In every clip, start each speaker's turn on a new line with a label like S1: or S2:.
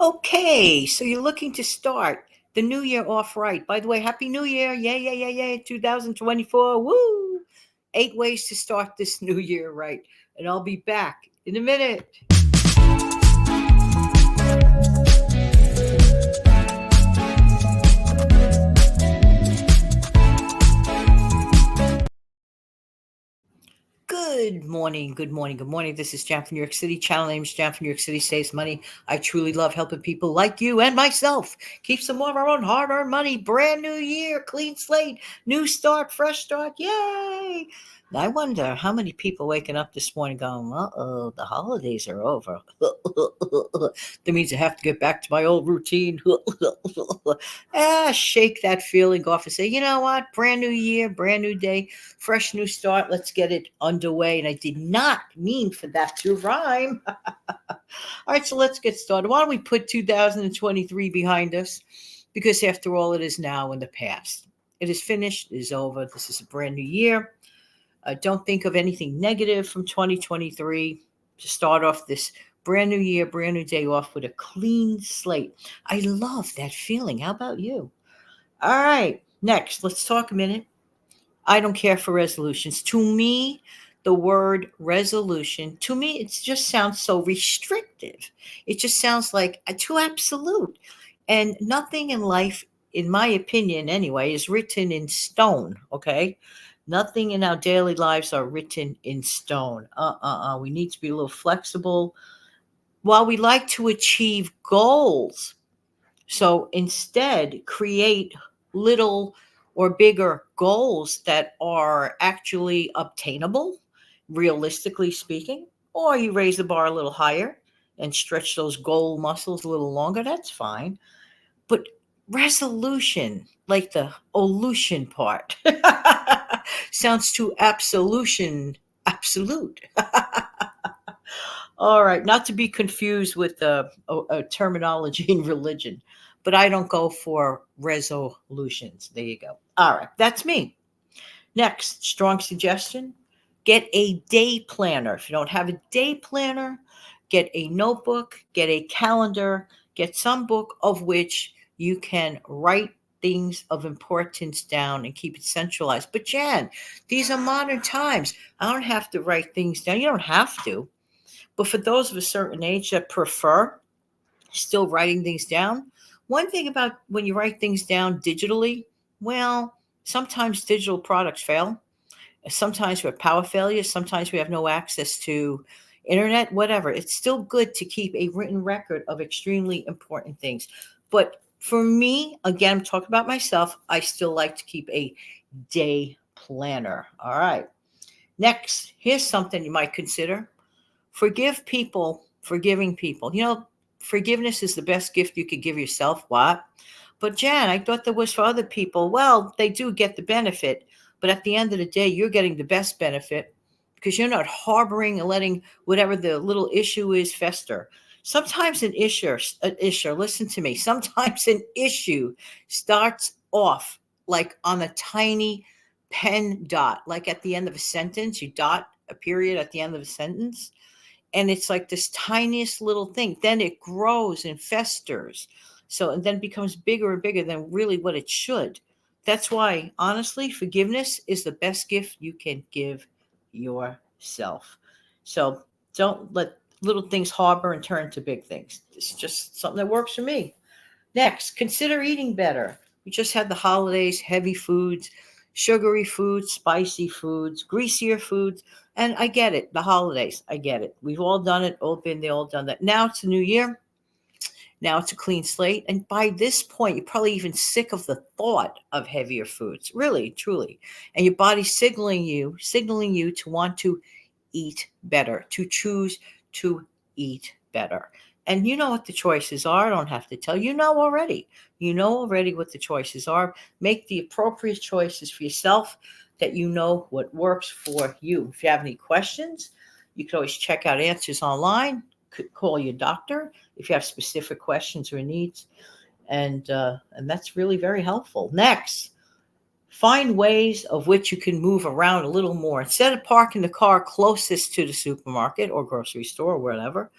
S1: Okay, so you're looking to start the new year off right. By the way, Happy New Year. Yay, yay, yay, yay. 2024. Woo! 8 ways to start this new year right. And I'll be back in a minute. Good morning, good morning, good morning. This is Jan from New York City. Channel name is Jan from New York City Saves Money. I truly love helping people like you and myself keep some more of our own hard-earned money. Brand new year, clean slate, new start, fresh start. Yay! Now, I wonder how many people waking up this morning going, uh-oh, the holidays are over. That means I have to get back to my old routine. Shake that feeling off and say, you know what? Brand new year, brand new day, fresh new start. Let's get it underway. And I did not mean for that to rhyme. All right, so let's get started. Why don't we put 2023 behind us? Because after all, it is now in the past. It is finished, it is over. This is a brand new year. Don't think of anything negative from 2023 to start off this brand new year, brand new day off with a clean slate. I love that feeling. How about you? All right, next, let's talk a minute. I don't care for resolutions. To me, the word resolution, to me, it just sounds so restrictive. It just sounds like too absolute. And nothing in life, in my opinion anyway, is written in stone, okay? Nothing in our daily lives are written in stone. We need to be a little flexible. While we like to achieve goals, so instead, create little or bigger goals that are actually obtainable, realistically speaking, or you raise the bar a little higher and stretch those goal muscles a little longer. That's fine. But resolution, like the olution part, sounds too absolute. All right, not to be confused with a terminology in religion, but I don't go for resolutions. There you go. All right, that's me. Next, strong suggestion, get a day planner. If you don't have a day planner, get a notebook, get a calendar, get some book of which you can write things of importance down and keep it centralized. But Jan, these are modern times. I don't have to write things down. You don't have to. But for those of a certain age that prefer still writing things down, one thing about when you write things down digitally, well, sometimes digital products fail. Sometimes we have power failures. Sometimes we have no access to internet, whatever. It's still good to keep a written record of extremely important things. But for me, again, I'm talking about myself, I still like to keep a day planner. All right. Next, here's something you might consider. Forgive people, forgiving people. Forgiveness is the best gift you could give yourself. What? But Jan, I thought that was for other people. Well, they do get the benefit, but at the end of the day, you're getting the best benefit because you're not harboring and letting whatever the little issue is fester. Sometimes listen to me. Sometimes an issue starts off like on a tiny pen dot, like at the end of a sentence, you dot a period at the end of a sentence and it's like this tiniest little thing. Then it grows and festers. So, and then becomes bigger and bigger than really what it should. That's why, honestly, forgiveness is the best gift you can give yourself. So don't let little things harbor and turn to big things. It's just something that works for me. Next, consider eating better. We just had the holidays, heavy foods, sugary foods, spicy foods, greasier foods. And I get it, the holidays, I get it. We've all done it, all been there, all done that. Now it's a new year. Now it's a clean slate. And by this point, you're probably even sick of the thought of heavier foods, really, truly. And your body's signaling you to want to eat better, to choose to eat better. And you know what the choices are. I don't have to tell you. You know already. You know already what the choices are. Make the appropriate choices for yourself that you know what works for you. If you have any questions, you can always check out answers online. Could call your doctor if you have specific questions or needs. And that's really very helpful. Next, find ways of which you can move around a little more. Instead of parking the car closest to the supermarket or grocery store or wherever,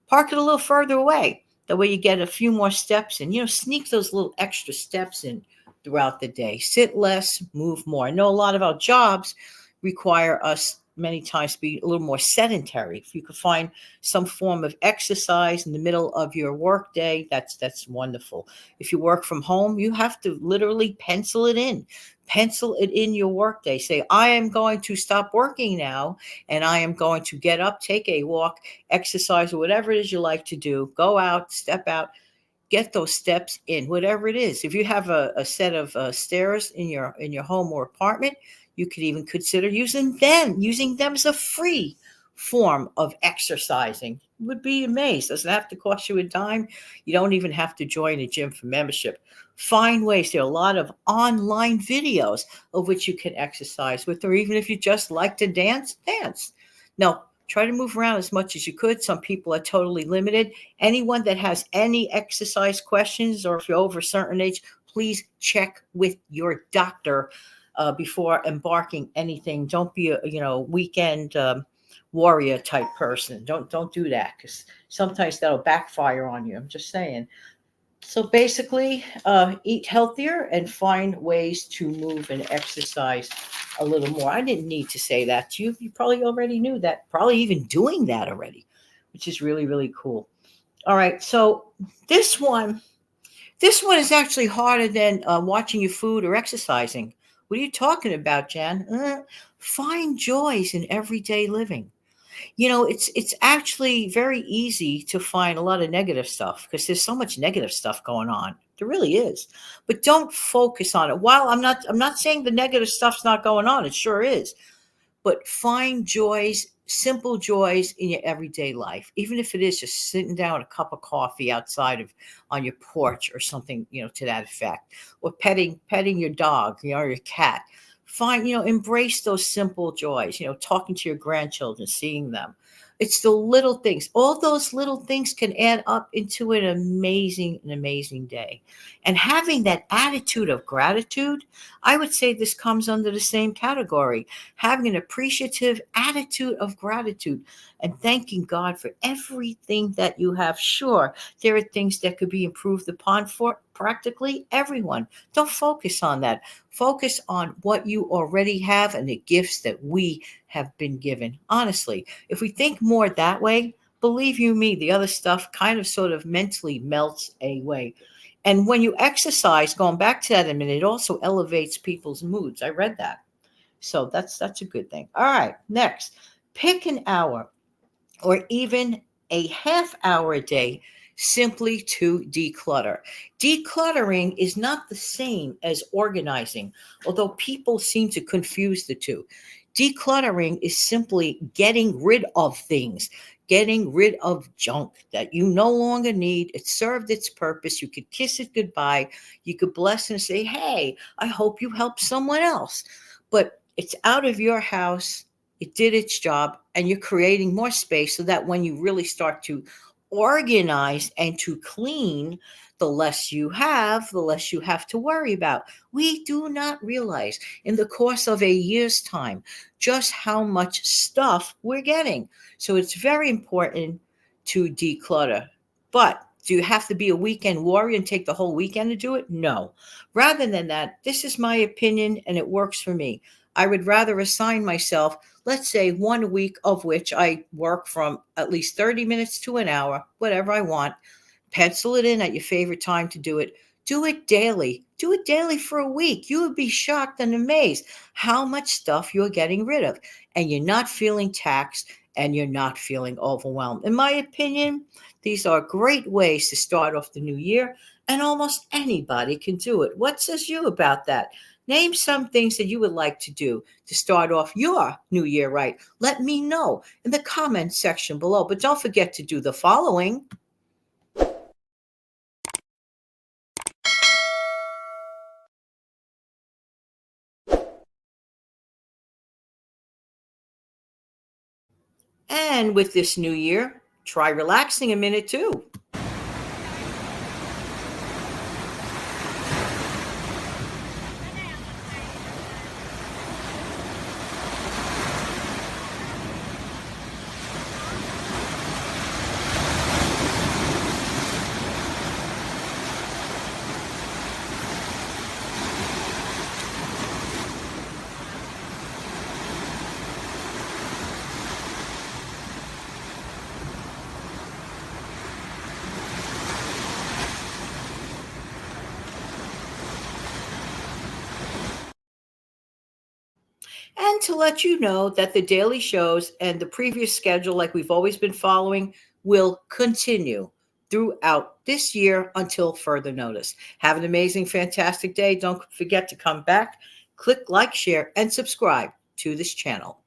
S1: park it a little further away. That way you get a few more steps in. Sneak those little extra steps in throughout the day. Sit less, move more. I know a lot of our jobs require us many times to be a little more sedentary. If you could find some form of exercise in the middle of your work day, that's wonderful. If you work from home, you have to literally pencil it in. Pencil it in your work day. Say, I am going to stop working now and I am going to get up, take a walk, exercise, or whatever it is you like to do. Go out, step out, get those steps in, whatever it is. If you have a set of stairs in your home or apartment, you could even consider using them as a free form of exercising. You would be amazed. Doesn't have to cost you a dime. You don't even have to join a gym for membership. Find ways. There are a lot of online videos of which you can exercise with, or even if you just like to dance, dance. No, try to move around as much as you could. Some people are totally limited. Anyone that has any exercise questions, or if you're over a certain age, please check with your doctor before embarking anything. Don't be a weekend warrior type person. Don't do that, because sometimes that'll backfire on you. I'm just saying. So basically, eat healthier and find ways to move and exercise a little more. I didn't need to say that to you. You probably already knew that, probably even doing that already, which is really, really cool. All right. So this one, this one is actually harder than watching your food or exercising. What are you talking about, Jan? Find joys in everyday living. It's actually very easy to find a lot of negative stuff because there's so much negative stuff going on. There really is. But don't focus on it. While I'm not saying the negative stuff's not going on, it sure is. But find joys, simple joys in your everyday life, even if it is just sitting down with a cup of coffee outside of on your porch or something, to that effect, or petting your dog, or your cat. Find, embrace those simple joys, talking to your grandchildren, seeing them. It's the little things. All those little things can add up into an amazing day. And having that attitude of gratitude, I would say this comes under the same category. Having an appreciative attitude of gratitude and thanking God for everything that you have. Sure, there are things that could be improved upon for practically everyone. Don't focus on that. Focus on what you already have and the gifts that we have been given. Honestly, if we think more that way, believe you me, the other stuff kind of sort of mentally melts away. And when you exercise, going back to that in a minute, it also elevates people's moods. I read that. So that's a good thing. All right, next, pick an hour or even a half hour a day simply to declutter. Decluttering is not the same as organizing, although people seem to confuse the two. Decluttering is simply getting rid of things, getting rid of junk that you no longer need. It served its purpose. You could kiss it goodbye. You could bless and say, hey, I hope you help someone else. But it's out of your house. It did its job, and you're creating more space so that when you really start to organize and to clean, the less you have, the less you have to worry about. We do not realize in the course of a year's time just how much stuff we're getting. So it's very important to declutter. But do you have to be a weekend warrior and take the whole weekend to do it? No. Rather than that, this is my opinion and it works for me. I would rather assign myself, let's say, 1 week of which I work from at least 30 minutes to an hour, whatever I want. Pencil it in at your favorite time to do it. Do it daily. Do it daily for a week. You would be shocked and amazed how much stuff you're getting rid of. And you're not feeling taxed and you're not feeling overwhelmed. In my opinion, these are great ways to start off the new year, and almost anybody can do it. What says you about that? Name some things that you would like to do to start off your new year right. Let me know in the comment section below. But don't forget to do the following. And with this new year, try relaxing a minute too. and to let you know that the daily shows and the previous schedule, like we've always been following, will continue throughout this year until further notice. Have an amazing, fantastic day. Don't forget to come back, click like, share, and subscribe to this channel.